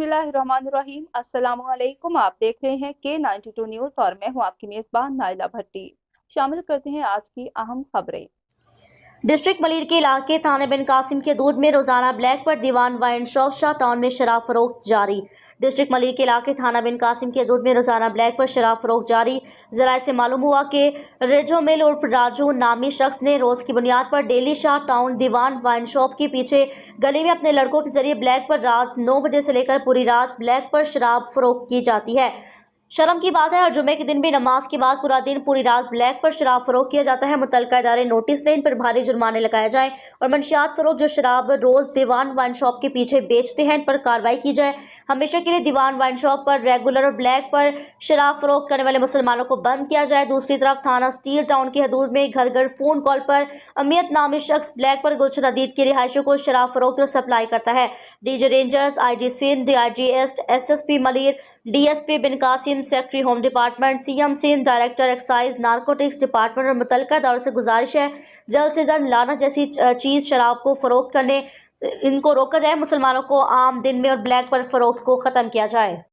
बिस्मिल्लाहिर्रहमानिर्रहीम। अस्सलामुअलैकुम। आप देख रहे हैं K92 न्यूज़ और मैं हूं आपकी मेज़बान नाइला भट्टी। शामिल करते हैं आज की अहम खबरें। डिस्ट्रिक्ट मलिर के इलाके थाने बिन कासिम के दूध में रोजाना ब्लैक पर दीवान वाइन शॉप शाह टाउन में शराब फरोख्त जारी। डिस्ट्रिक्ट मलिर के इलाके थाना बिन कासिम के दूध में रोजाना ब्लैक पर शराब फरोख्त जारी। जराये से मालूम हुआ कि रेजो मिल उर्फ राजू नामी शख्स ने रोज की बुनियाद पर डेली शाह टाउन दीवान वाइन शॉप के पीछे गली में अपने लड़कों के जरिए ब्लैक पर रात 9 बजे से लेकर पूरी रात ब्लैक पर शराब फरोख्त की जाती है। शर्म की बात है, हर जुमे के दिन भी नमाज के बाद पूरा दिन पूरी रात ब्लैक पर शराब फरोख्त किया जाता है। मुतल्लिका इदारे नोटिस दें, इन पर भारी जुर्माने लगाए जाएं और मंशियात फरोख्त जो शराब रोज दीवान वाइन शॉप के पीछे बेचते हैं इन पर कार्रवाई की जाए। हमेशा के लिए दीवान वाइन शॉप पर रेगुलर और ब्लैक पर शराब फरोख्त करने वाले मुसलमानों को बंद किया जाए। दूसरी तरफ थाना स्टील टाउन की हदूद में घर घर फोन कॉल पर अमियत नामी शख्स ब्लैक पर गुलशन अदीद की रिहायशों को शराब फरोख्त और सप्लाई करता है। DG rangers, IG Sindh, DIG east, SSP Malir, DSP Bin Qasim, secretary home department, CM Sindh, director excise narcotics department और मुतल्लिका इदारों से गुजारिश है जल्द से जल्द लानत जैसी चीज़ शराब को फरोख्त करने इनको रोका जाए। मुसलमानों को आम दिन में और ब्लैक पर फरोख्त को ख़त्म किया जाए।